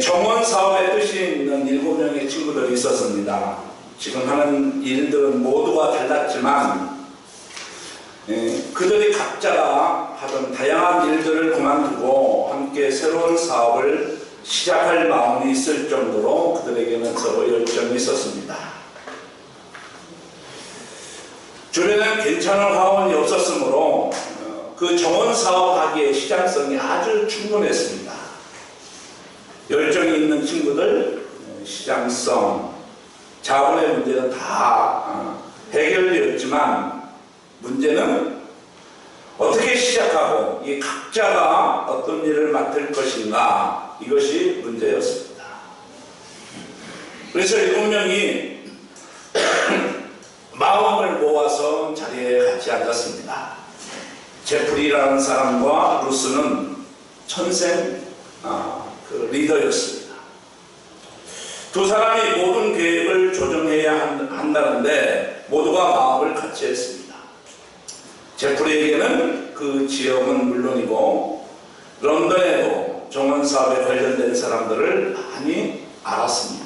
정원 사업의 뜻이 있는 7명의 친구들이 있었습니다. 지금 하는 일들은 모두가 달랐지만 그들이 각자가 하던 다양한 일들을 그만두고 함께 새로운 사업을 시작할 마음이 있을 정도로 그들에게는 서로 열정이 있었습니다. 주변에는 괜찮은 화원이 없었으므로 그 정원 사업하기에 시장성이 아주 충분했습니다. 열정이 있는 친구들, 시장성, 자본의 문제는 다 해결되었지만 문제는 어떻게 시작하고 이 각자가 어떤 일을 맡을 것인가, 이것이 문제였습니다. 그래서 7명이 마음을 모아서 자리에 같이 앉았습니다. 제프리라는 사람과 루스는 천생 그 리더였습니다. 두 사람이 모든 계획을 조정해야 한다는데 모두가 마음을 같이 했습니다. 제프리에게는 그 지역은 물론이고 런던에도 정원 사업에 관련된 사람들을 많이 알았습니다.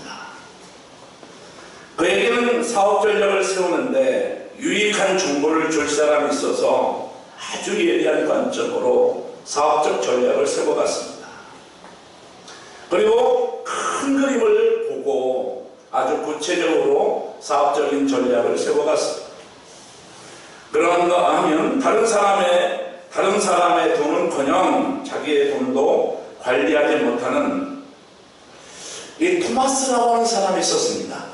그에게는 사업 전략을 세우는데 유익한 정보를 줄 사람이 있어서 아주 예리한 관점으로 사업적 전략을 세워갔습니다. 그리고 큰 그림을 보고 아주 구체적으로 사업적인 전략을 세워갔습니다. 그런가 하면 다른 사람의 돈은커녕 자기의 돈도 관리하지 못하는 이 토마스라고 하는 사람이 있었습니다.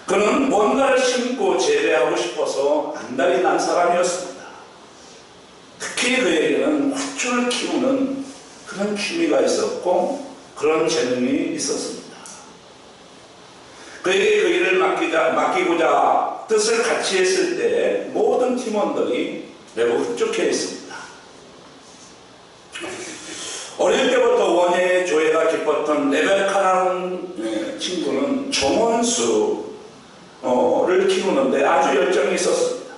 그는 뭔가를 심고 재배하고 싶어서 안달이 난 사람이었습니다. 특히 그에게는 화초를 키우는 그런 취미가 있었고 그런 재능이 있었습니다. 그에게 그 일을 맡기고자 뜻을 같이 했을 때 모든 팀원들이 매우 흡족해 했습니다. 어릴 때부터 원예의 조예가 깊었던 레베카라는 친구는 정원수를 키우는데 아주 열정이 있었습니다.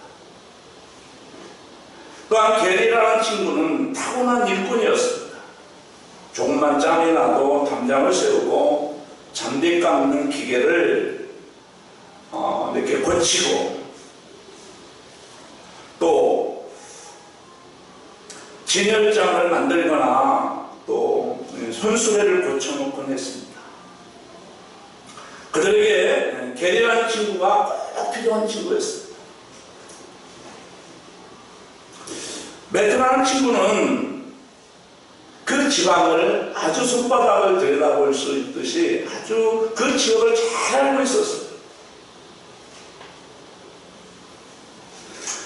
또한 게리라는 친구는 타고난 일꾼이었습니다. 조금만 짬이 나도 담장을 세우고 잔디 깎는 기계를 이렇게 고치고 또 진열장을 만들거나 또 손수레를 고쳐놓곤 했습니다. 그들에게 게리라는 친구가 꼭 필요한 친구였습니다. 매트라는 친구는 그 지방을 아주 손바닥을 들여다볼 수 있듯이 아주 그 지역을 잘 알고 있었어요.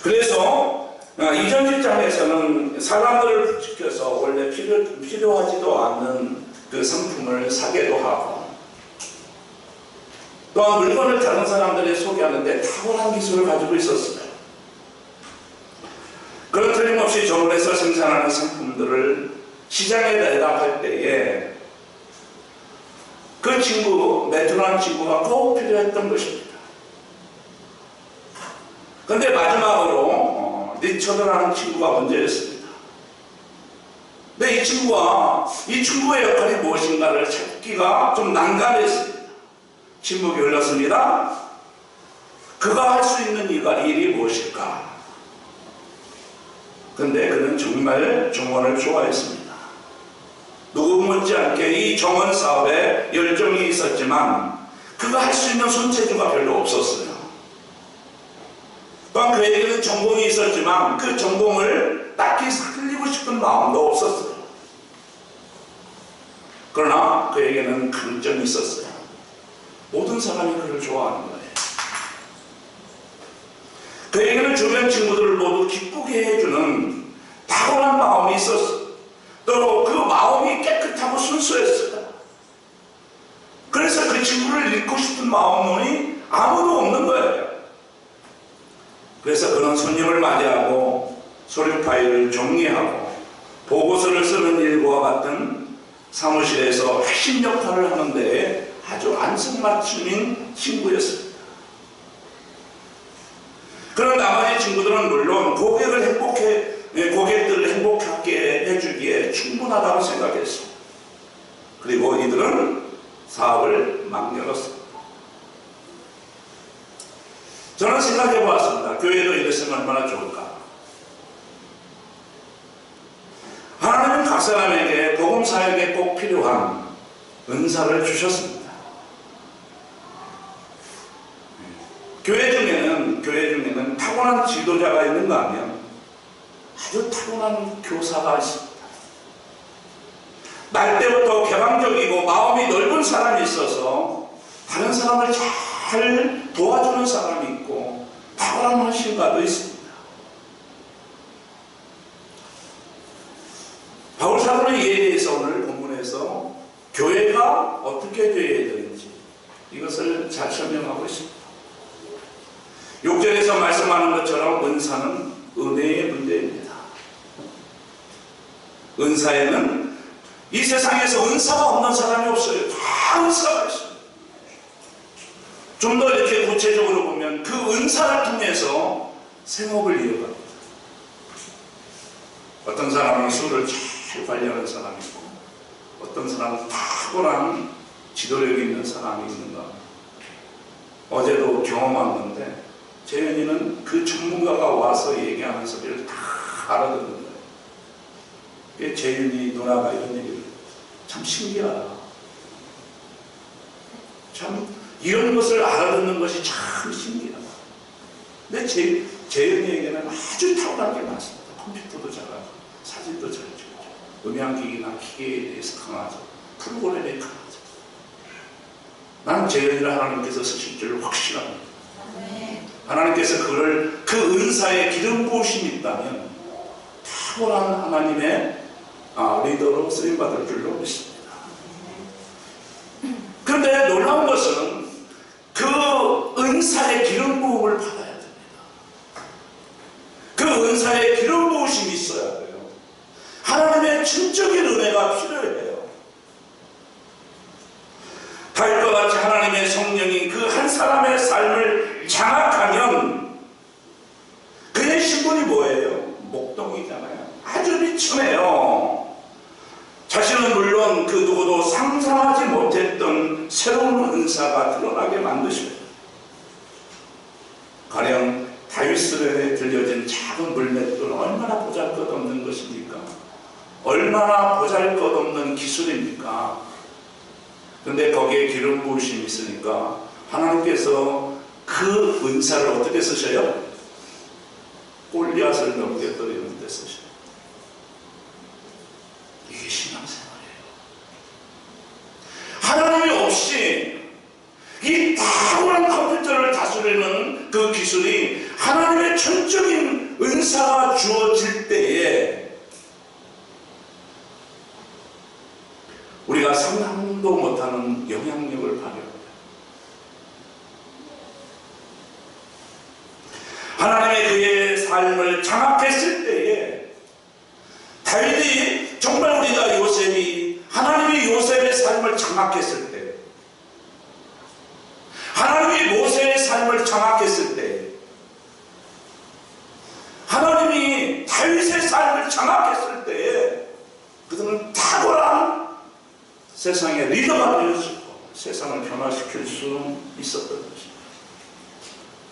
그래서 이전 직장에서는 사람들을 부추겨서 원래 필요하지도 않는 그 상품을 사게도 하고 또한 물건을 다른 사람들이 소개하는데 탁월한 기술을 가지고 있었어요. 그런 틀림없이 정원에서 생산하는 상품들을 시장에 내다할 때에 그 친구, 매트라는 친구가 꼭 필요했던 것입니다. 그런데 마지막으로 리처드라는 친구가 문제였습니다. 근데 이 친구의 역할이 무엇인가를 찾기가 좀 난감했습니다. 침묵이 흘렀습니다. 그가 할 수 있는 일이 무엇일까? 근데 그는 정말 정원을 좋아했습니다. 누구 못지않게 이 정원 사업에 열정이 있었지만 그가 할 수 있는 손재주가 별로 없었어요. 또한 그에게는 전공이 있었지만 그 전공을 딱히 살리고 싶은 마음도 없었어요. 그러나 그에게는 강점이 있었어요. 모든 사람이 그를 좋아하는 거예요. 그에게는 주변 친구들을 모두 기쁘게 해주는 탁월한 마음이 있었어요. 또 그 마음이 깨끗하고 순수했어요. 그래서 그 친구를 잃고 싶은 마음이 아무도 없는 거예요. 그래서 그는 손님을 맞이하고 서류 파일을 정리하고 보고서를 쓰는 일과 같은 사무실에서 핵심 역할을 하는 데에 아주 안성맞춤인 친구였습니다. 그런 나머지 친구들은 물론 고객들을 행복하게 해주기에 충분하다고 생각했습니다. 그리고 이들은 사업을 막 열었습니다. 저는 생각해 보았습니다. 교회도 이랬으면 얼마나 좋을까. 하나님은 각 사람에게 복음 사역에 꼭 필요한 은사를 주셨습니다. 교회 중에는 타고난 지도자가 있는가 하면 아주 타고난 교사가 있습니다. 날 때부터 개방적이고 마음이 넓은 사람이 있어서 다른 사람을 잘 도와주는 사람이 있고 탁월한 신가도 있습니다. 바울 사도는 이에 대해서 오늘 본문에서 교회가 어떻게 되어야 되는지 이것을 잘 설명하고 있습니다. 6절에서 말씀하는 것처럼 은사는 은혜의 문제입니다. 은사에는 이 세상에서 은사가 없는 사람이 없어요. 다 은사가 있어요. 좀 더 이렇게 구체적으로 보면 그 은사를 통해서 생업을 이어갑니다. 어떤 사람은 술을 잘 관리하는 사람이 있고 어떤 사람은 탁월한 지도력이 있는 사람이 있는가. 어제도 경험했는데 재현이는 그 전문가가 와서 얘기하는 소리를 다 알아듣는 거예요. 재현이 누나가 이런 얘기를 참 신기하다. 참 이런 것을 알아듣는 것이 참 신기하다. 근데 재현이에게는 아주 탁월한 게 많습니다. 컴퓨터도 잘하고 사진도 잘 찍고 음향기기나 기계에 대해서 강하죠. 프로그램에 강하죠. 나는 재현이를 하나님께서 쓰실 줄 확실합니다. 하나님께서 그 은사에 기름 부으심이 있다면 탁월한 하나님의 리더로 쓰임받을 줄로 믿습니다. 그런데 놀라운 것은 그 은사의 기름 부음을 받아야 됩니다. 그 은사의 기름 부으심이 있어야 돼요. 하나님의 전적인 은혜가 필요해요. 다윗과 같이 하나님의 성령이 그 한 사람의 삶을 장악하면 그의 신분이 뭐예요? 목동이잖아요. 아주 비천해요. 자신은 물론 그 누구도 상상하지 못했던 새로운 은사가 드러나게 만드십니다. 가령 다윗스레에 들려진 작은 물맷돌은 얼마나 보잘것없는 것입니까? 얼마나 보잘것없는 기술입니까? 그런데 거기에 기름 부으심이 있으니까 하나님께서 그 은사를 어떻게 쓰셔요? 골리앗을 넘겨뜨리는 데 쓰셔요. 이게 신앙생활이에요. 하나님이 없이 이 탁월한 컴퓨터를 다스리는 그 기술이 하나님의 전적인 은사가 주어질 때에 우리가 상상도 못하는 영향력을 발휘합니다. 하나님의 그의 삶을 장악했을 때에 다윗이 정말 우리가 하나님이 요셉의 삶을 장악했을 때 하나님이 모세의 삶을 장악했을 때 하나님이 다윗의 삶을 장악했을 때에 그들은 탁월한 세상의 리더가 되었고 세상을 변화시킬 수 있었던 것입니다.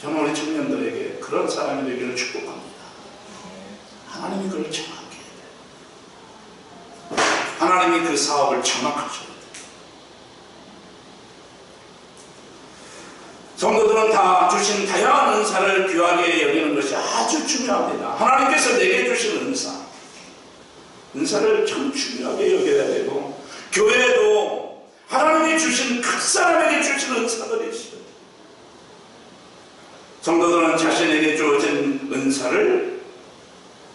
저는 우리 청년들에게 그런 사람이 되기를 축복합니다. 하나님이 그걸 장악해야 돼요. 하나님이 그 사업을 장악하셔야 돼요. 성도들은 다 주신 다양한 은사를 귀하게 여기는 것이 아주 중요합니다. 하나님께서 내게 주신 은사를 참 중요하게 여겨야 되고 교회도 하나님이 주신 각 사람에게 주신 은사들이 있어요. 성도들은 자신에게 주어진 은사를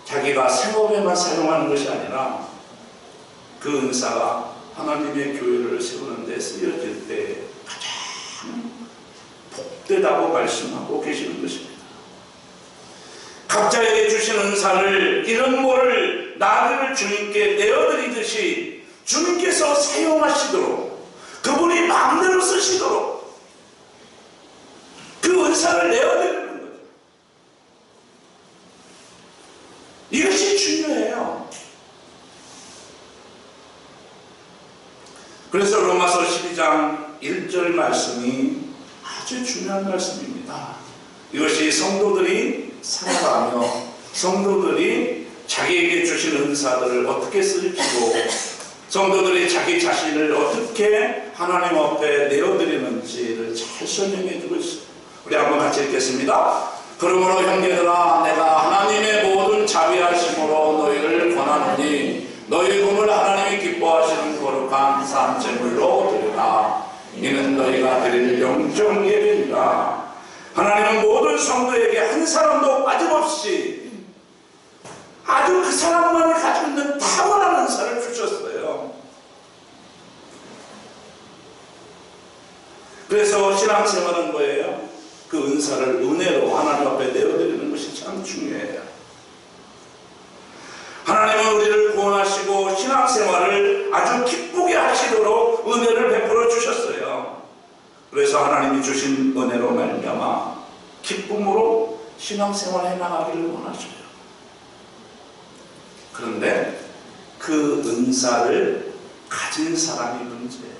자기가 생업에만 사용하는 것이 아니라 그 은사가 하나님의 교회를 세우는 데 쓰여질 때 가장 복되다고 말씀하고 계시는 것입니다. 각자에게 주신 은사를 이런 모를 나를 주님께 내어드리듯이 주님께서 사용하시도록 그분이 마음대로 쓰시도록 그 은사를 내어드리는 거죠. 이것이 중요해요. 그래서 로마서 12장 1절 말씀이 아주 중요한 말씀입니다. 이것이 성도들이 살아가며 성도들이 자기에게 주신 은사들을 어떻게 쓸지고 성도들이 자기 자신을 어떻게 하나님 앞에 내어드리는지를 잘 설명해 주고 있어요. 우리 한번 같이 읽겠습니다. 그러므로 형제들아 내가 하나님의 모든 자비하심으로 너희를 권하노니 너희 몸을 하나님이 기뻐하시는 거룩한 산제물로 드리라. 이는 너희가 드릴 영적 예배니라. 하나님은 모든 성도에게 한 사람도 빠짐없이 아주 그 사람만이 가지고 있는 탁월한 은사를 주셨어요. 그래서 신앙생활은 뭐예요? 그 은사를 은혜로 하나님 앞에 내어드리는 것이 참 중요해요. 하나님은 우리를 구원하시고 신앙생활을 아주 기쁘게 하시도록 은혜를 베풀어 주셨어요. 그래서 하나님이 주신 은혜로 말미암아 기쁨으로 신앙생활을 해나가기를 원하셔요. 그런데 그 은사를 가진 사람이 문제예요.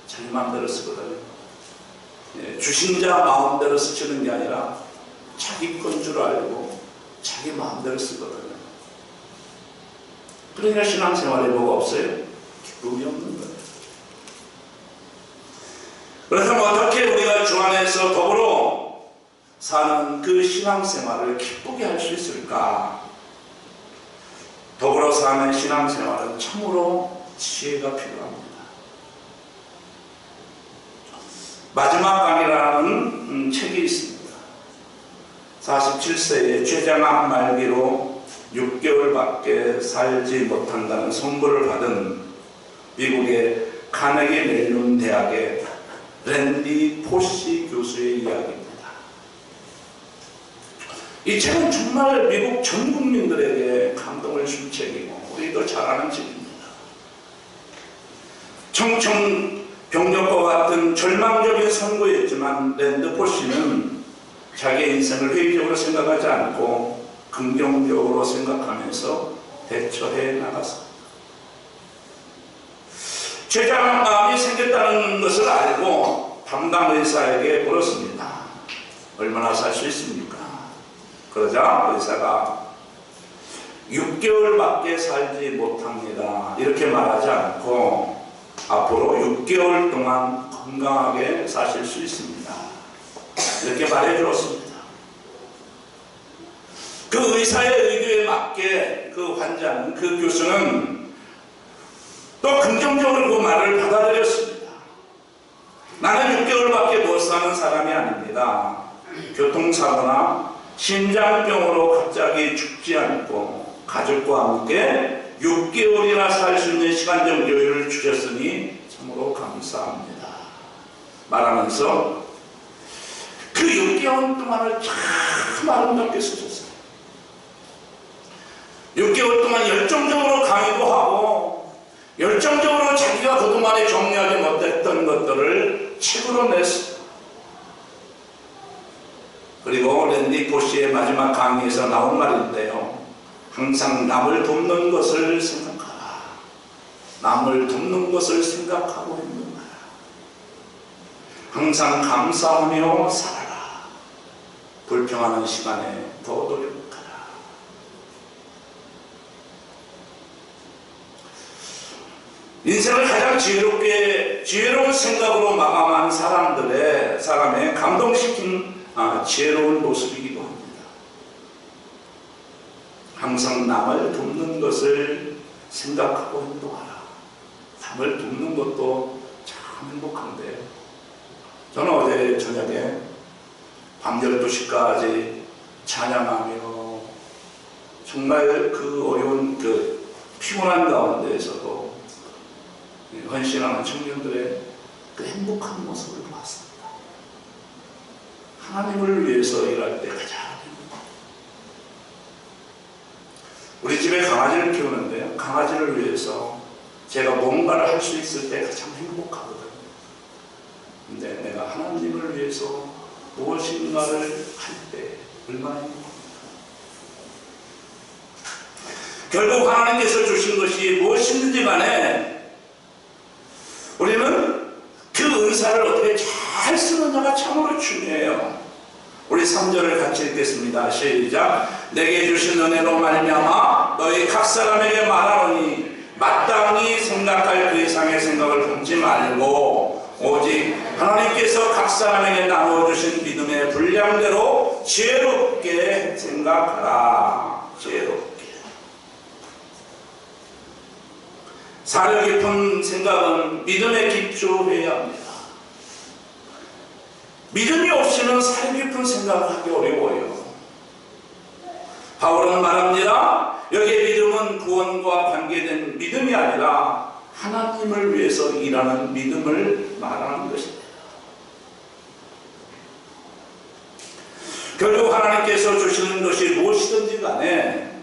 자기 마음대로 쓰거든요. 주신 자 마음대로 쓰시는 게 아니라 자기 건 줄 알고 자기 마음대로 쓰거든요. 그러니까 신앙생활에 뭐가 없어요? 기쁨이 없는 거예요. 그래서 어떻게 우리가 주 안에서 더불어 사는 그 신앙생활을 기쁘게 할 수 있을까? 더불어 사는 신앙생활은 참으로 지혜가 필요합니다. 마지막 강이라는 책이 있습니다. 47세의 췌장암 말기로 6개월밖에 살지 못한다는 선고를 받은 미국의 카네기 멜론 대학의 랜디 포시 교수의 이야기입니다. 이 책은 정말 미국 전 국민들에게 감동을 준 책이고 우리도 잘 아는 책입니다. 청천벽력과 같은 절망적인 선고였지만 랜디 포시는 자기의 인생을 회의적으로 생각하지 않고 긍정적으로 생각하면서 대처해 나갔습니다. 췌장암이 생겼다는 것을 알고 담당 의사에게 물었습니다. 얼마나 살 수 있습니까? 그러자 의사가 6개월밖에 살지 못합니다. 이렇게 말하지 않고 앞으로 6개월 동안 건강하게 사실 수 있습니다. 이렇게 말해 주었습니다. 그 의사의 의도에 맞게 그 환자는, 그 교수는 또 긍정적으로 그 말을 받아들였습니다. 나는 6개월밖에 못 사는 사람이 아닙니다. 교통사고나 심장병으로 갑자기 죽지 않고 가족과 함께 6개월이나 살 수 있는 시간적 여유를 주셨으니 참으로 감사합니다. 말하면서 그 6개월 동안을 참 아름답게 쓰셨어요. 6개월 동안 열정적으로 강의도 하고 열정적으로 자기가 그동안에 정리하지 못했던 것들을 책으로 냈어요. 그리고 랜디 포시의 마지막 강의에서 나온 말인데요. 항상 남을 돕는 것을 생각하라. 남을 돕는 것을 생각하고 있는 거야. 항상 감사하며 살아라. 불평하는 시간에 더 노력하라. 인생을 가장 지혜로운 생각으로 마감한 사람의 감동시킨 지혜로운 모습이기도 합니다. 항상 남을 돕는 것을 생각하고 행동하라. 남을 돕는 것도 참 행복한데요. 저는 어제 저녁에 밤 12시까지 찬양하며 정말 그 어려운 그 피곤한 가운데에서도 헌신하는 청년들의 그 행복한 모습을 봤습니다. 하나님을 위해서 일할 때 가장 행복합니다. 우리 집에 강아지를 키우는데요. 강아지를 위해서 제가 뭔가를 할 수 있을 때 가장 행복하거든요. 근데 내가 하나님을 위해서 무엇인가를 할 때 얼마나 행복합니까? 결국 하나님께서 주신 것이 무엇이든지 간에 우리는 은사를 어떻게 잘 쓰느냐가 참으로 중요해요. 우리 3절을 같이 읽겠습니다. 시작. 내게 주신 은혜로 말미암아 너희 각 사람에게 말하노니 마땅히 생각할 그 이상의 생각을 품지 말고 오직 하나님께서 각 사람에게 나누어 주신 믿음의 분량대로 지혜롭게 생각하라. 지혜롭게. 사려 깊은 생각은 믿음에 기초해야 합니다. 믿음이 없이는 사려 깊은 생각을 하기 어려워요. 바울은 말합니다. 여기에 믿음은 구원과 관계된 믿음이 아니라 하나님을 위해서 일하는 믿음을 말하는 것입니다. 결국 하나님께서 주시는 것이 무엇이든지 간에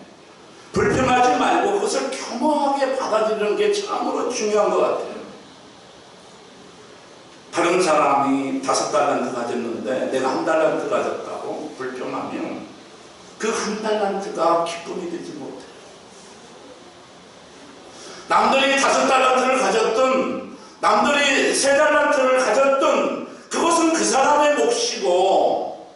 불평하지 말고 그것을 겸허하게 받아들이는 게 참으로 중요한 것 같아요. 다른 사람이 5달란트 가졌는데 내가 1달란트 가졌다고 불평하면 그 1달란트가 기쁨이 되지 못해요. 남들이 5달란트를 가졌든 남들이 3달란트를 가졌든 그것은 그 사람의 몫이고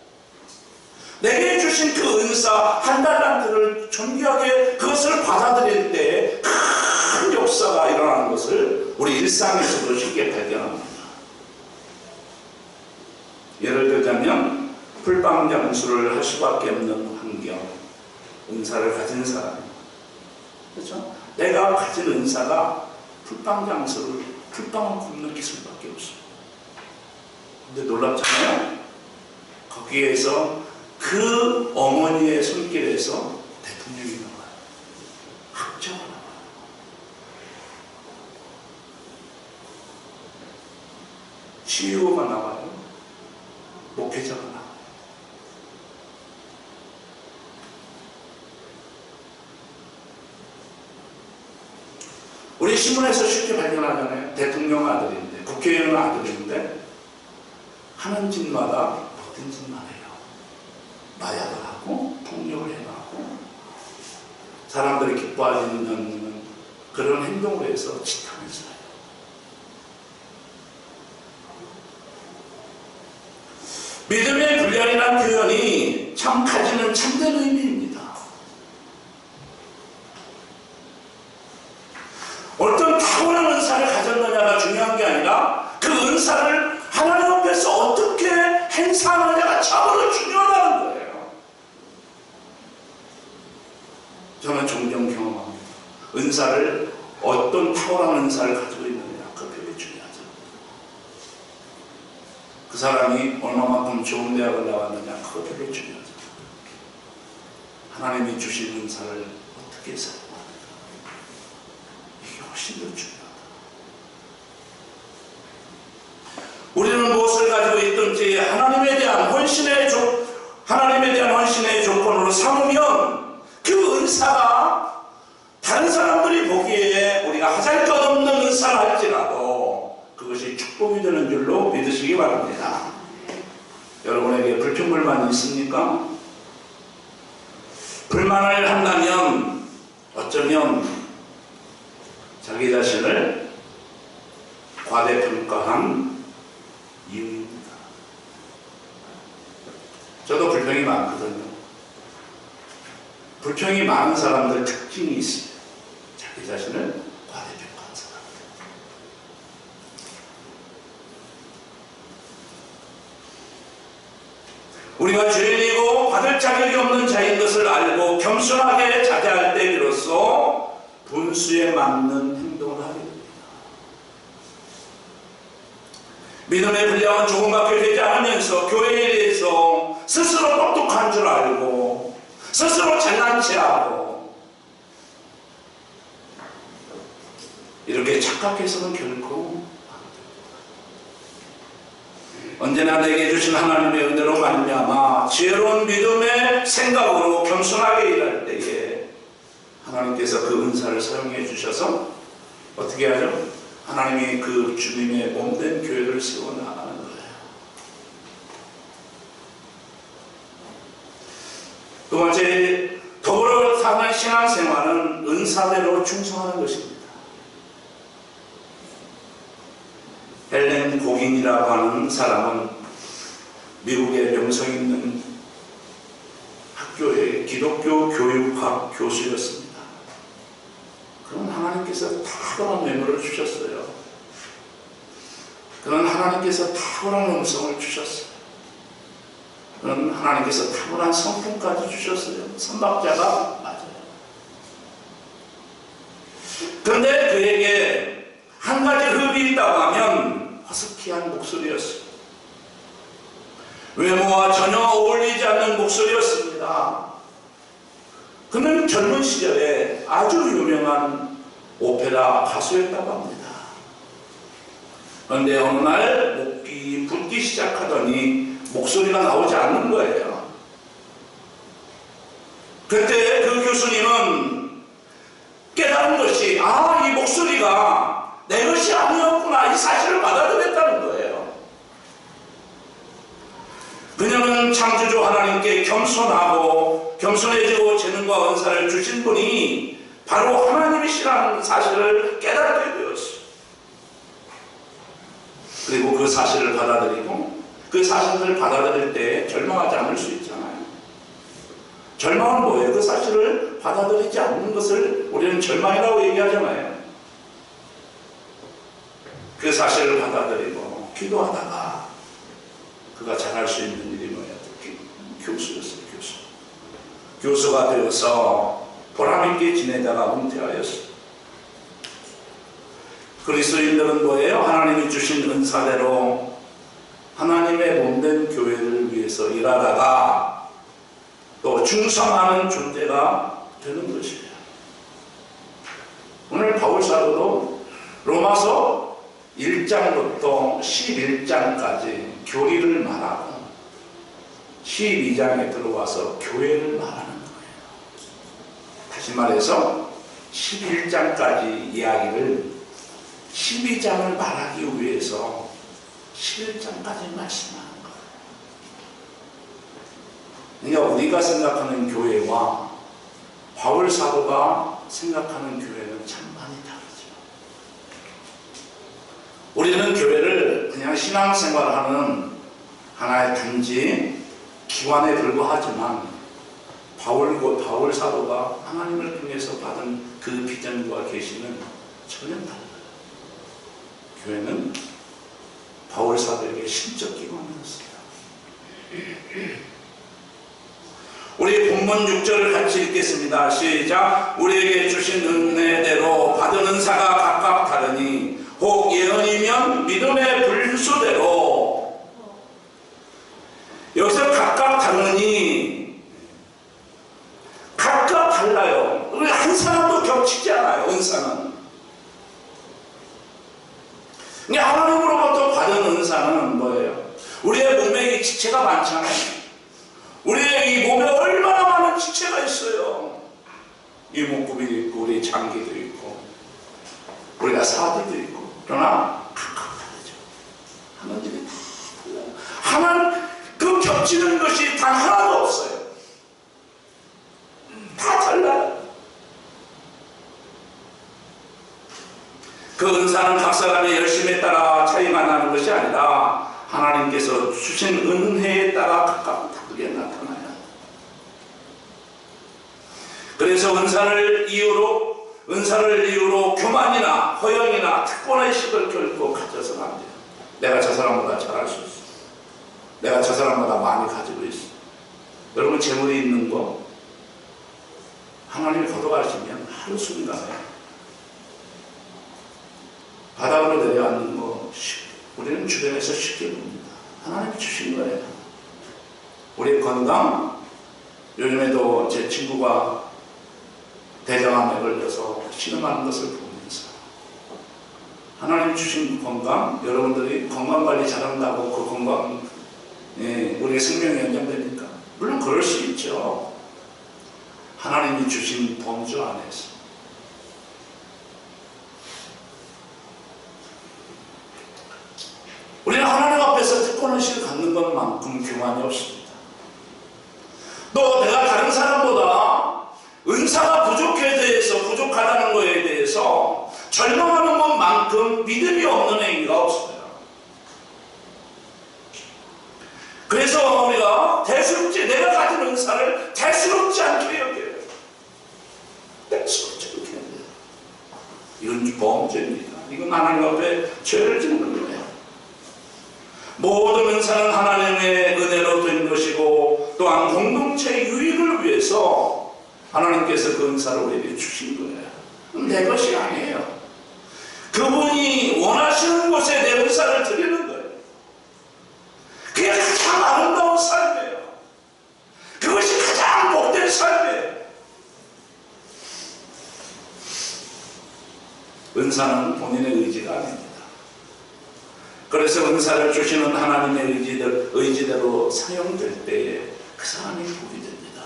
내게 주신 그 은사 1달란트를 존귀하게 그것을 받아들일 때 큰 역사가 일어나는 것을 우리 일상에서도 쉽게 발견합니다. 예를 들자면 풀빵장수를 할 수밖에 없는 환경, 은사를 가진 사람, 그렇죠? 내가 가진 은사가 풀빵장수를 풀빵을 굽는 기술밖에 없어요. 근데 놀랍잖아요. 거기에서 그 어머니의 손길에서 대통령이 나와요. 학자가 나와요. CEO가 나와요. 목회자가 나와요. 우리 신문에서 쉽게 발견하잖아요. 대통령 아들인데, 국회의원 아들인데 하는 짓마다 모든 짓만 해요. 마약을 하고 폭력을 해가고 사람들이 기뻐하는 그런 행동을 해서 짓하면서요. 믿음의 분량이라는 표현이 참 가지는 참된 의미입니다. 어떤 탁월한 은사를 가졌느냐가 중요한 게 아니라 그 은사를 하나님 앞에서 어떻게 행사하느냐가 참으로 중요하다는 거예요. 저는 종종 경험합니다. 은사를 어떤 탁월한 은사를 가지고 있느냐 그 되게 중요하죠. 그 사람이 얼마만큼 좋은 대학을 나왔느냐 그거 되게 중요하죠. 하나님이 주신 은사를 어떻게 사용하느냐 이게 훨씬 더 중요하다. 우리는 무엇을 가지고 있든지 하나님에 대한 헌신의 조건으로 삼으면 그 은사가 다른 사람들이 보기에 우리가 하잘것없는 은사를 할지라도 그것이 축복이 되는 줄로 믿으시기 바랍니다. 여러분에게 불평불만이 있습니까? 불만을 한다면 어쩌면 자기 자신을 과대평가한 이유입니다. 저도 불평이 많거든요. 불평이 많은 사람들 특징이 있어요. 자기 자신을 과대평가한 사람들. 우리가 죄인이고 받을 자격이 없는 자인 것을 알고 겸손하게 자제할 때 비로소 분수에 맞는 행동을 하게 됩니다. 믿음의 분량은 조금밖에 되지 않으면서 교회에 대해서 스스로 똑똑한 줄 알고 스스로 잘난 체하고 이렇게 착각해서는 결코 언제나 내게 주신 하나님의 은혜로 말미암아 지혜로운 믿음의 생각으로 겸손하게 일할 때에 하나님께서 그 은사를 사용해 주셔서 어떻게 하죠? 하나님이 그 주님의 몸된 교회를 세워나가는 거예요. 두 번째, 더불어 사는 신앙생활은 은사대로 충성하는 것입니다. 헬렌 고긴이라고 하는 사람은 미국의 명성 있는 학교의 기독교 교육학 교수였습니다. 그런 하나님께서 탁월한 외모를 주셨어요. 그런 하나님께서 탁월한 음성을 주셨어요. 그런 하나님께서 탁월한 성품까지 주셨어요. 선박자가 맞아요. 그런데 그에게 한 가지 흠이 있다고 하면 허스키한 목소리였어요. 외모와 전혀 어울리지 않는 목소리였습니다. 그는 젊은 시절에 아주 유명한 오페라 가수였다고 합니다. 그런데 어느 날 목이 붓기 시작하더니 목소리가 나오지 않는 거예요. 그때 그 교수님은 깨달은 것이 이 목소리가 내 것이 아니었구나, 이 사실을 받아들였다는 거예요. 그녀는 창조주 하나님께 겸손해지고 재능과 은사를 주신 분이 바로 하나님이시라는 사실을 깨닫게 되었어요. 그리고 그 사실을 받아들이고 그 사실을 받아들일 때 절망하지 않을 수 있잖아요. 절망은 뭐예요? 그 사실을 받아들이지 않는 것을 우리는 절망이라고 얘기하잖아요. 그 사실을 받아들이고 기도하다가 그가 잘할 수 있는 일이 뭐예요? 교수였어요. 교수가 되어서 보람있게 지내다가 은퇴하였어요. 그리스도인들은 뭐예요? 하나님이 주신 은사대로 하나님의 몸된 교회를 위해서 일하다가 또 충성하는 존재가 되는 것이에요. 오늘 바울 사도도 로마서 1장부터 11장까지 교리를 말하고 12장에 들어와서 교회를 말하는 거예요. 다시 말해서 11장까지 이야기를 12장을 말하기 위해서 11장까지 말씀하는 거예요. 그러니까 우리가 생각하는 교회와 바울 사도가 생각하는 교회는 참 많이 다르죠. 우리는 교회를 그냥 신앙생활하는 하나의 단지 기관에 불과하지만 바울 사도가 하나님을 통해서 받은 그 비전과 계시는 전혀 달라요. 교회는 바울 사도에게 신적 기관이었어요. 우리 본문 6절을 같이 읽겠습니다. 시작. 우리에게 주신 은혜대로 받은 은사가 각각 다르니 혹 예언이면 믿음의 분수대로. 여기서 각각 다르니 각각 달라요. 우리 한 사람도 겹치지 않아요. 은사는. 하나님으로부터 받은 은사는 뭐예요? 우리의 몸에 이 지체가 많잖아요. 우리의 이 몸에 얼마나 많은 지체가 있어요. 이목구비도 있고 우리 장기도 있고 우리가 사지도 있고. 그러나 각각 다르죠. 하나님이 다 달라요. 하나님 그 겹치는 것이 단 하나도 없어요. 다 달라요. 그 은사는 각 사람의 열심에 따라 차이가 나는 것이 아니라 하나님께서 주신 은혜에 따라 각각 다르게 나타나요. 그래서 은사를 이유로 교만이나 허영이나 특권의식을 결코 가져서는 안 돼요. 내가 저 사람보다 잘할 수 있어. 내가 저 사람보다 많이 가지고 있어. 여러분 재물이 있는 거 하나님이 걷어가시면 하루 순간에 바닥으로 내려앉는 거 우리는 주변에서 쉽게 봅니다. 하나님이 주신 거예요. 우리의 건강, 요즘에도 제 친구가 대장암에 걸려서 신음하는 것을 보면서 하나님 주신 건강, 여러분들이 건강관리 잘한다고 그 건강 우리의 생명이 연장되니까 물론 그럴 수 있죠. 하나님이 주신 범주 안에서 우리는 하나님 앞에서 특권의식을 갖는 것만큼 교만이 없습니다. 또 내가 다른 사람보다 은사가 부족하다는 것에 대해서 절망하는 것만큼 믿음이 없는 행위가 없어요. 그래서 우리가 대수롭지, 내가 가진 은사를 대수롭지 않게 여겨요. 대수롭지 않게 여겨요. 이건 범죄입니다. 이건 하나님 앞에 죄를 짓는 거예요. 모든 은사는 하나님의 은혜로 된 것이고 또한 공동체의 유익을 위해서 하나님께서 그 은사를 우리에게 주신 거예요. 내 것이 아니에요. 그분이 원하시는 곳에 내 은사를 드리는 거예요. 그게 가장 아름다운 삶이에요. 그것이 가장 복된 삶이에요. 은사는 본인의 의지가 아닙니다. 그래서 은사를 주시는 하나님의 의지대로 사용될 때에 그 사람이 복이 됩니다.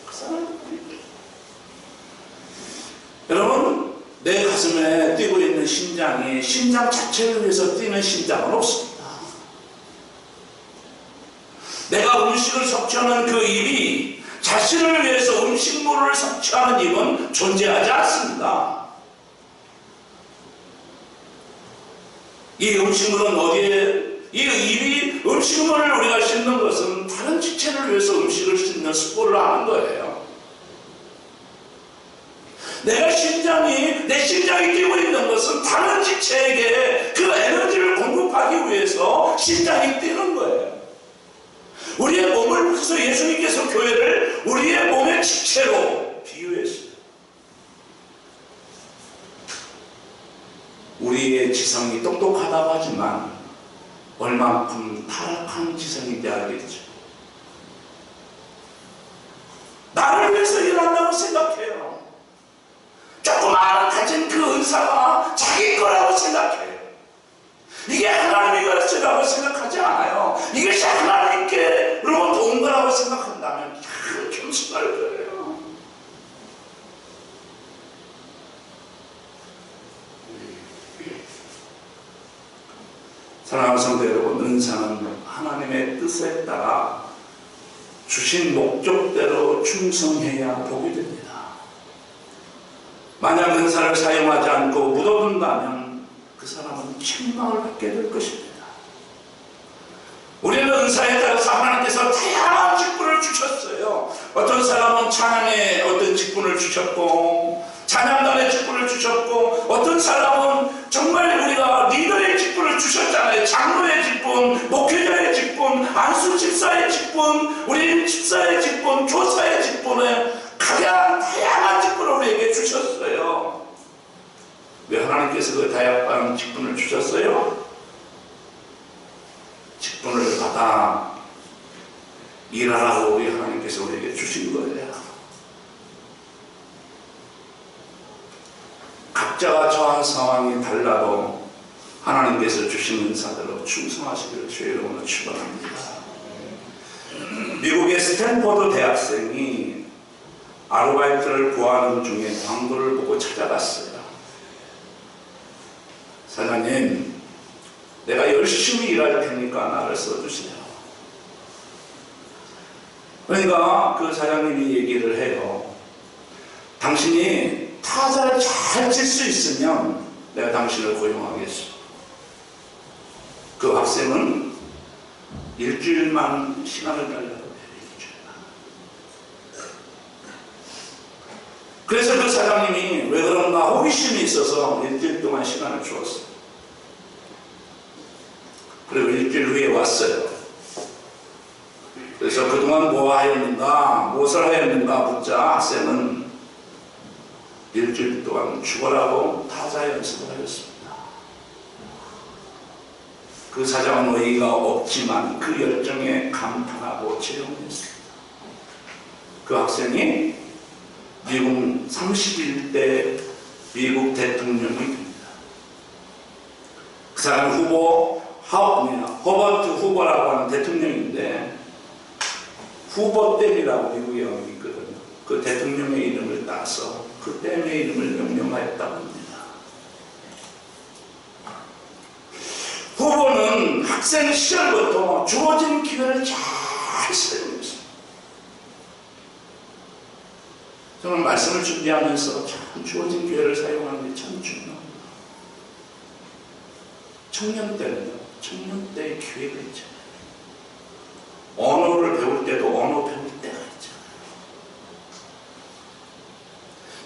그 사람이 복이 됩니다. 여러분, 내 가슴에 뛰고 있는 심장이 심장 자체를 위해서 뛰는 심장은 없습니다. 내가 음식을 섭취하는 그 입이 자신을 위해서 음식물을 섭취하는 입은 존재하지 않습니다. 이 음식물은 어디에, 이 입이 음식물을 우리가 씹는 것은 다른 지체를 위해서 음식을 씹는 습보를 하는 거예요. 내 심장이 뛰고 있는 것은 다른 지체에게 그 에너지를 공급하기 위해서 심장이 뛰는 거예요. 우리의 몸을, 그래서 예수님께서 교회를 우리의 몸의 지체로 비유했어요. 우리의 지성이 똑똑하다고 하지만 얼만큼 타락한 지성인지 알겠죠. 나를 위해서 일한다고 생각해요. 조그마한 가진 그 은사가 자기 거라고 생각해요. 이게 하나님의 것이라고 생각하지 않아요. 이것이 하나님께로부터 온 거라고 생각한다면 참 겸손할 거예요. 사랑하는 성도 여러분, 은사는 하나님의 뜻에 따라 주신 목적대로 충성해야 복이 됩니다. 만약 은사를 사용하지 않고 묻어둔다면 그 사람은 책망을 받게 될 것입니다. 우리는 은사에 따라서 하나님께서 다양한 직분을 주셨어요. 어떤 사람은 찬양의 어떤 직분을 주셨고, 찬양단의 직분을 주셨고, 어떤 사람은 정말 우리가 리더의 직분을 주셨잖아요. 장로의 직분, 목회자의 직분, 안수 집사의 직분, 우리 집사의 직분, 교사의 직분을 가장 다양한 직분을 우리에게 주셨어요. 왜 하나님께서 그 다양한 직분을 주셨어요? 직분을 받아 일하라고 우리 하나님께서 우리에게 주신 거예요. 각자가 처한 상황이 달라도 하나님께서 주신 은사대로 충성하시기를 주의 이름으로 축원합니다. 미국의 스탠포드 대학생이 아르바이트를 구하는 중에 광고를 보고 찾아갔어요. 사장님, 내가 열심히 일할 테니까 나를 써주세요. 그러니까 그 사장님이 얘기를 해요. 당신이 타자를 잘 칠 수 있으면 내가 당신을 고용하겠어. 그 학생은 일주일만 시간을 달라고 해요. 일주일만. 그래서 그 사장님이 왜 그런가 호기심이 있어서 일주일 동안 시간을 주었어요. 그리고 일주일 후에 왔어요. 그래서 그동안 뭐 하였는가, 무엇을 하였는가 묻자 학생은 일주일 동안 죽어라고 타자 연습을 하였습니다. 그 사장은 의의가 없지만 그 열정에 감탄하고 채용했습니다. 그 학생이 미국 31대 미국 대통령이 됩니다. 그 사람 허버트 후보라고 하는 대통령인데 후보댐이라고 미국에 있거든요. 그 대통령의 이름을 따서 그 댐의 이름을 명명하였다고 합니다. 후보는 학생 시절부터 주어진 기회를 잘 사용했습니다. 저는 말씀을 준비하면서 참 주어진 기회를 사용하는 게 참 중요합니다. 청년 때는요, 청년 때의 기회가 있잖아요. 언어를 배울 때도 언어 배울 때가 있잖아요.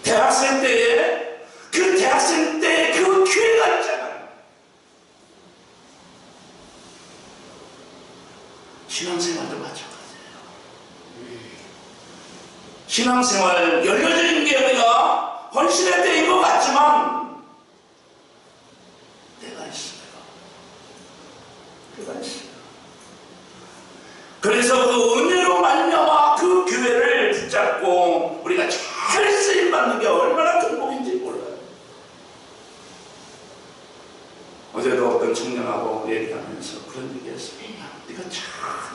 대학생 때에 그 대학생 때의 그 기회가 있잖아요. 신앙생활도 마찬가지예요. 신앙생활 열려진 게 우리가 헌신의 때인 것 같지만 때가 있어요. 때가 있어요. 그래서 그 은혜로 말미암아 그 교회를 붙잡고 우리가 잘 쓰임받는 게 얼마나 큰 복인지 몰라요. 어제도 어떤 청년하고 얘기하면서 그런 얘기했어요. 네가 잘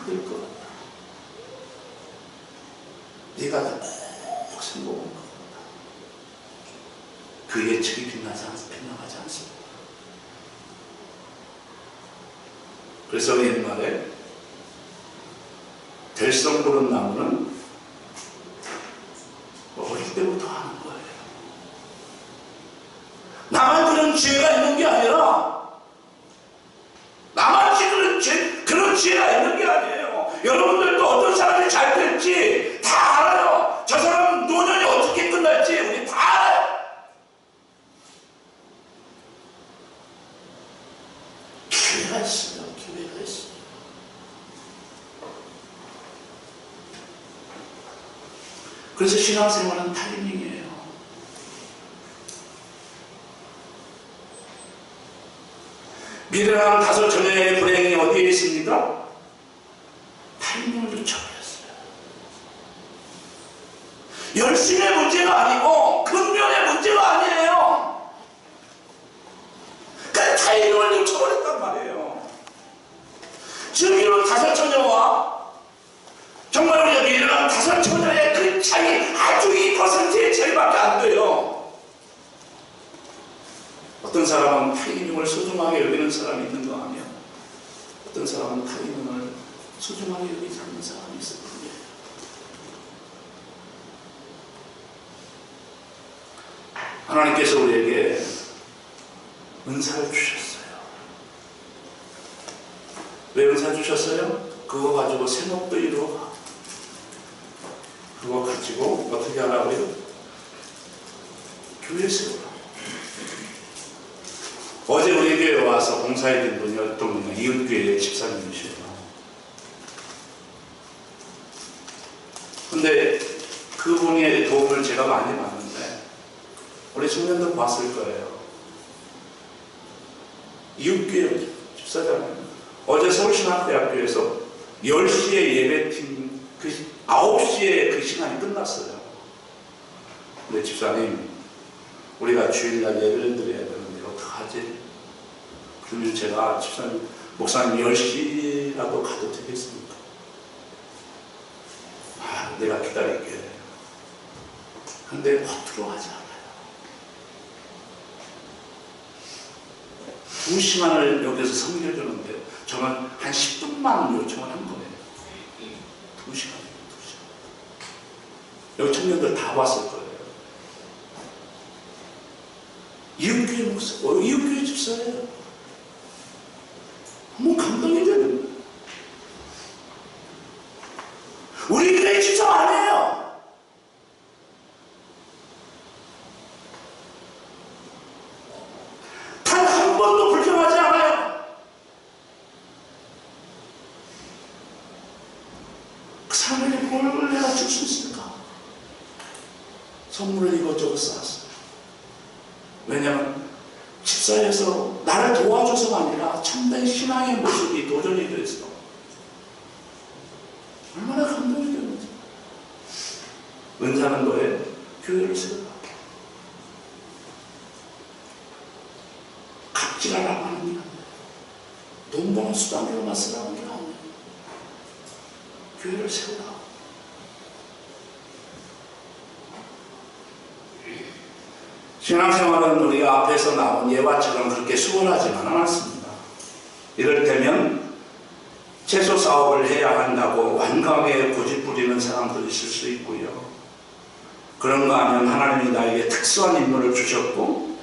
될 것 같다. 네가 꼭 성공할 것 같다. 그 예측이 빗나가지 않습니다. 그래서 옛말에 될성 부른 나무는 어릴 때부터 하는 거예요. 나만 그런 지혜가 있는 게 아니라 나만 그런 지혜가 있는 게 아니에요. 여러분들도 어떤 사람이 잘 될지 다 알아요. 저 사람은 노년이 어떻게 끝날지 우리 다 알아요. 기회가 있어요. 기회가 있어요. 그래서 신앙생활은 타이밍이에요. 미래랑 다섯 전의 불행이 어디에 있습니까? 타이밍을 놓쳐버렸어요. 열심의 문제가 아니고 근면의 문제가 아니에요. 그 타이밍을 놓쳐버렸단 말이에요. 지금 이런 다섯 처녀와 정말 우리가 미래랑 다섯 처녀의 그 차이 아주 2%의 차이밖에 안 돼요. 어떤 사람은 타이밍을 소중하게 여기는 사람이 있는 거 아니야? 어떤 사람은 타이밍을 소중하게 여기지 않는 사람이 있을 뿐이에요. 하나님께서 우리에게 은사를 주셨어요. 왜 은사 주셨어요? 그거 가지고 생업도 이루어. 그거 가지고 어떻게 하라고요? 교회 세우라. 어제 우리 교회에 와서 봉사해준 분이 어떤 분이 이웃교회 집사님이시에요. 근데 그분의 도움을 제가 많이 받는데 우리 청년들 봤을 거예요. 이웃교회 집사장님 어제 서울신학대학교에서 10시에 예배팀 9시에 그 시간이 끝났어요. 근데 집사님 우리가 주일날 예배를 드려야 되는데 어떡하지? 그러면 제가 집사님 목사님 10시라도 가도 되겠습니까? 아, 내가 기다릴게. 근데 허투루 하지 않아요. 2시간을 여기서 섬겨주는데 저는 한 10분만 요청을 한 거예요. 2시간. 여기 청년들 다 왔을 거예요. 이웃교회 목사, 이웃교회 집사예요. 너무 감동이 되는. 우리 교회 집사 아니에요. 단 한 번도 불평하지 않아요. 그 사람에게 뭘 내가 줄 수 있을까? 선물을 이것저것 쌓았어요. 왜냐하면 집사에서 나를 도와줘서가 아니라 참된 신앙의 모습이 도전이 됐어. 얼마나 감동이 되는지. 은사는 뭐예요? 교회를 세우라. 갑질하라고 하는 게 아니에요. 돈 버는 수단으로만 쓰라는 게 아니에요. 교회를 세우라. 신앙생활은 우리가 앞에서 나온 예화처럼 그렇게 수월하지만 않았습니다. 이럴 때면 채소 사업을 해야 한다고 완강하게 고집부리는 사람도 있을 수 있고요. 그런가 하면 하나님이 나에게 특수한 인물을 주셨고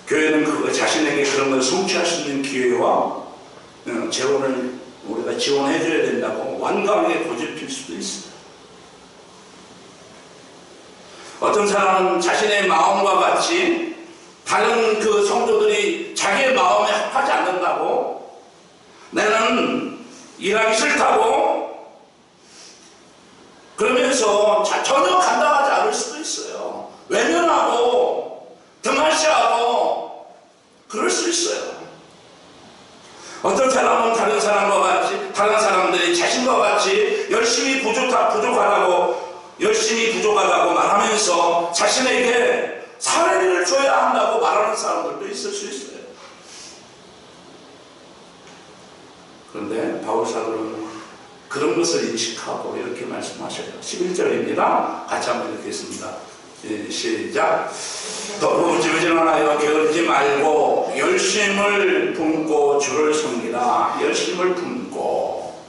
교회는 그 자신에게 그런 걸 성취할 수 있는 기회와 재원을 우리가 지원해 줘야 된다고 완강하게 고집필 수도 있어요. 어떤 사람은 자신의 마음과 같이 다른 그 성도들이 자기의 마음에 합하지 않는다고, 나는 일하기 싫다고 그러면서 전혀 감당하지 않을 수도 있어요. 외면하고 등한시하고 그럴 수 있어요. 어떤 사람은 다른 사람과 같이, 다른 사람들이 자신과 같이 열심히 부족하다고 말하면서 자신에게 사례를 줘야 한다고 말하는 사람들도 있을 수 있어요. 그런데 바울 사도는 그런 것을 인식하고 이렇게 말씀하셔요. 11절입니다. 같이 한번 읽겠습니다. 시작. 더 부지런하여 게으르지 말고 열심을 품고 주를 섬기라. 열심을 품고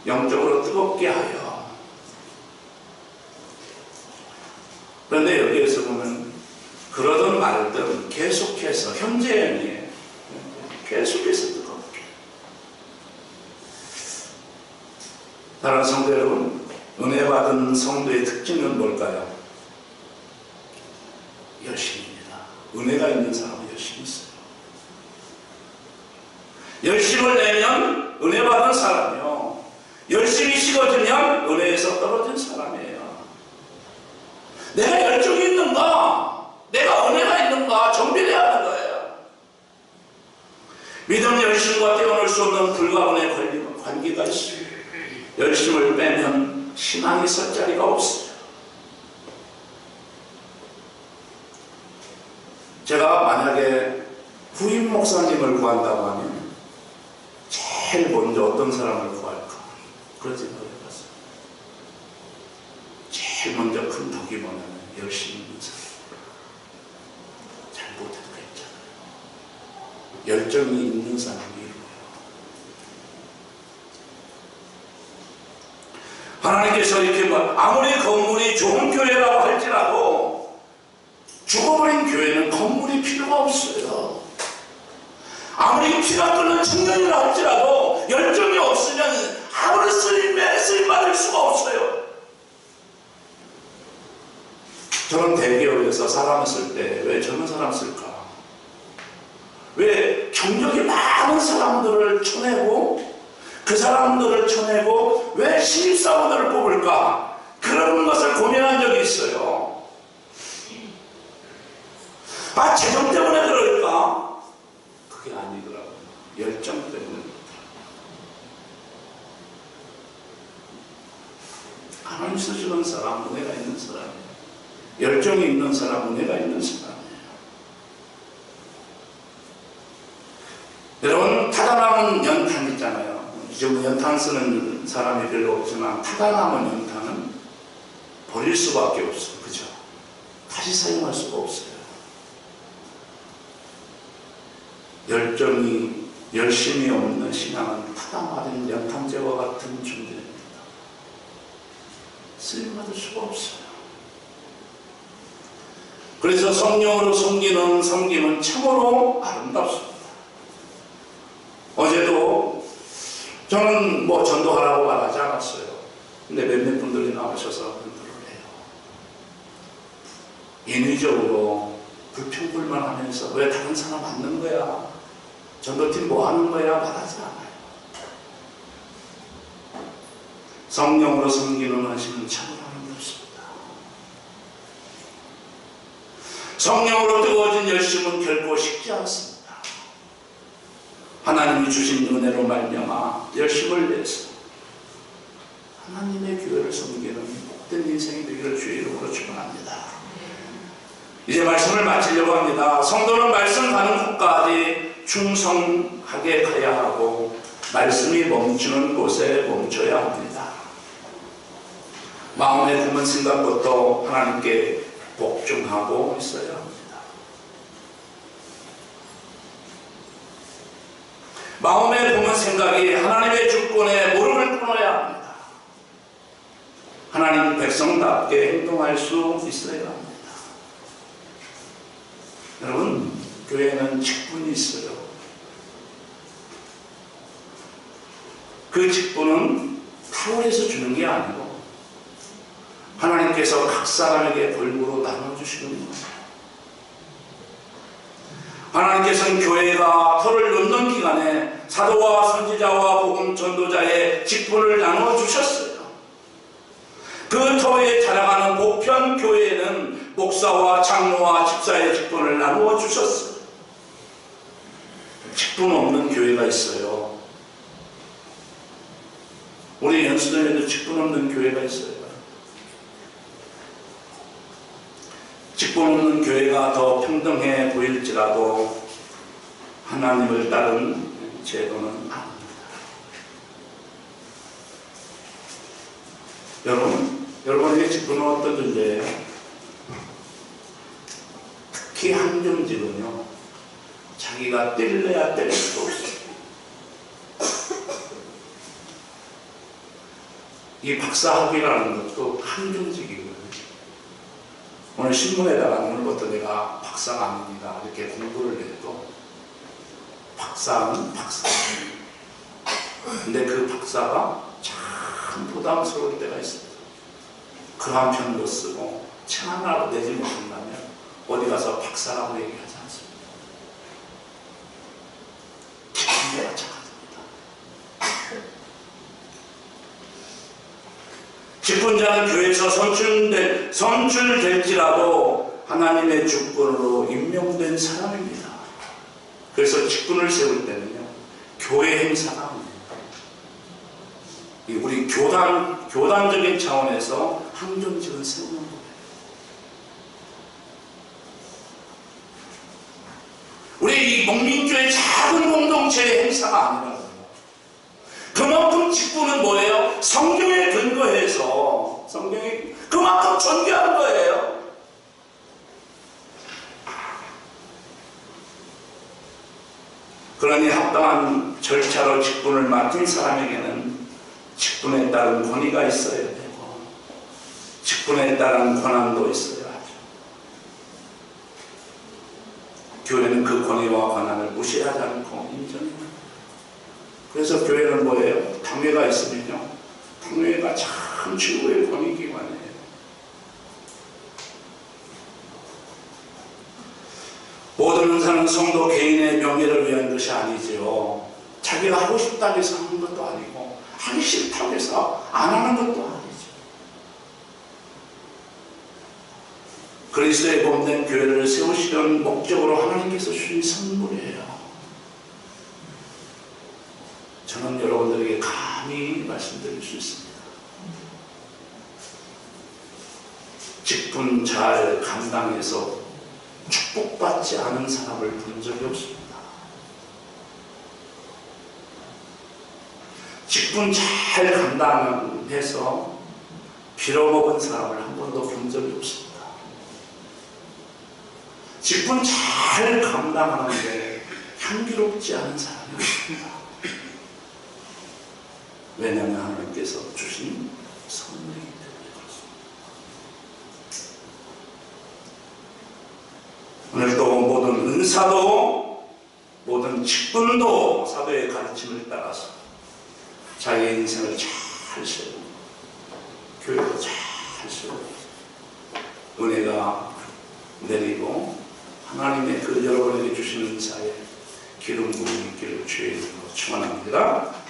영적으로 뜨겁게 하여. 그런데 여기에서 보면 그러든 말든 계속해서 현재형이에요. 계속해서 뜨겁게. 다른 성도 여러분, 은혜 받은 성도의 특징은 뭘까요? 열심입니다. 은혜가 있는 사람은 열심히 있어요. 열심을 내면 은혜 받은 사람이요, 열심히 식어지면 은혜에서 떨어진 사람이에요. 내가 열정이 있는가? 내가 은혜가 있는가? 정비해야 하는 거예요. 믿음 열심과 떼어놓을 수 없는 불과 은혜의 관계가 있어요. 열심을 빼면 신앙이 설 자리가 없어요. 제가 만약에 후임 목사님을 구한다고 하면 제일 먼저 어떤 사람을 구할까? 그런 생각을 해봤어요. 제일 먼저 큰 덕이 뭐냐면 열심히 있는 사람. 잘 못해도 괜찮아요. 열정이 있는 사람이 이루어요. 하나님께서 이렇게 아무리 건물이 좋은 교회라고 할지라도 죽어버린 교회는 건물이 필요가 없어요. 아무리 피가 끓는 청년이라 할지라도 열정이 없으면 아무리 쓰임받을 수가 없어요. 저는 대기업에서 사람을 쓸 때 왜 저런 사람 쓸까? 왜 경력이 많은 사람들을 쳐내고 그 사람들을 쳐내고 왜 신입사원들을 뽑을까? 그런 것을 고민한 적이 있어요. 아, 재정 때문에 그럴까? 그게 아니더라고요. 열정 때문에. 하나님 쓰시는 사람, 은혜가 있는 사람이에요. 열정이 있는 사람, 은혜가 있는 사람이에요. 여러분, 타다 남은 연탄 있잖아요. 지금 연탄 쓰는 사람이 별로 없지만 타다 남은 연탄은 버릴 수밖에 없어요. 그죠? 다시 사용할 수가 없어요. 열심이 없는 신앙은 타다 마른 연탄재와 같은 존재입니다. 쓰임받을 수가 없어요. 그래서 성령으로 섬기는 섬김은 참으로 아름답습니다. 어제도 저는 전도하라고 말하지 않았어요. 근데 몇몇 분들이 나오셔서 전도를 해요. 인위적으로 불평불만하면서 왜 다른 사람 맞는 거야? 전도팀 뭐 하는 거야? 말하지 않아요. 성령으로 섬기는 하시는 참으로 아름답습니다. 성령으로 뜨거워진 열심은 결코 식지 않습니다. 하나님이 주신 은혜로 말미암아 열심을 내서 하나님의 교회를 섬기는 복된 인생이 되기를 주의 이름으로 축원합니다. 이제 말씀을 마치려고 합니다. 성도는 말씀 가는 곳까지 충성하게 가야 하고 말씀이 멈추는 곳에 멈춰야 합니다. 마음에 품은 생각부터 하나님께 복종하고 있어야 합니다. 마음에 품은 생각이 하나님의 주권에 무릎을 꿇어야 합니다. 하나님 백성답게 행동할 수 있어야 합니다. 여러분, 교회에는 직분이 있어요. 그 그 직분은 타월에서 주는 게 아니고 하나님께서 각 사람에게 벌므로 나눠주시는 거예요. 하나님께서는 교회가 터를 놓는 기간에 사도와 선지자와 복음 전도자의 직분을 나눠주셨어요. 그 터에 자라가는 보편 교회에는 목사와 장로와 집사의 직분을 나누어 주셨어요. 직분 없는 교회가 있어요. 우리 연수동에도 직분 없는 교회가 있어요. 직분 없는 교회가 더 평등해 보일지라도 하나님을 따른 제도는 아닙니다. 여러분에게 직분은 어떤 존재예요? 특히 함정직은요, 자기가 때려야 때릴 수도 없어요. 이 박사학위라는 것도 함정직이고요. 오늘 신문에다가 오늘부터 내가 박사가 아닙니다 이렇게 공부를 해도 박사는 박사입니다. 근데 그 박사가 참 부담스러울 때가 있습니다. 글 한 편도 쓰고 책 하나라도 내지 못한다면 어디 가서 박사라고 얘기하지 않습니다. 기분이 착합니다. 직분자는 교회에서 선출될지라도 하나님의 주권으로 임명된 사람입니다. 그래서 직분을 세울 때는요, 교회 행사가 아닙니다. 우리 교단적인 차원에서 항존직을 세우는 거예요. 우리 이 목민교회 작은 공동체의 행사가 아니라고요. 그만큼 직분은 뭐예요? 성경에 근거해서 성경이 그만큼 존귀한 거예요. 그러니 합당한 절차로 직분을 맡은 사람에게는 직분에 따른 권위가 있어야 되고 직분에 따른 권한도 있어야 하죠. 교회는 그 권위와 권한을 무시하지 않고 인정합니다. 그래서 교회는 뭐예요? 당회가 있으면요, 당회가 참 최고의 권위기관이에요. 모든 은사는 성도 개인의 명예를 위한 것이 아니지요. 자기가 하고 싶다고 해서 하는 것도 아니고 하기 싫다고 해서 안 하는 것도 아니죠. 그리스도의 몸된 교회를 세우시려는 목적으로 하나님께서 주신 선물이에요. 저는 여러분들에게 감히 말씀드릴 수 있습니다. 직분 잘 감당해서 축복받지 않은 사람을 본 적이 없습니다. 직분 잘 감당해서 빌어먹은 사람을 한 번도 본 적이 없습니다. 직분 잘 감당하는데 향기롭지 않은 사람이 없습니다. 왜냐하면 하나님께서 주신 선물이기 때문에 그렇습니다. 오늘도 모든 은사도 모든 직분도 사도의 가르침을 따라서 자기의 인생을 잘 세우고 교회도 잘 세우고 은혜가 내리고 하나님의 그 여러분에게 주신 은사에 기름 부음이 있기를 주의 이름으로 축원합니다.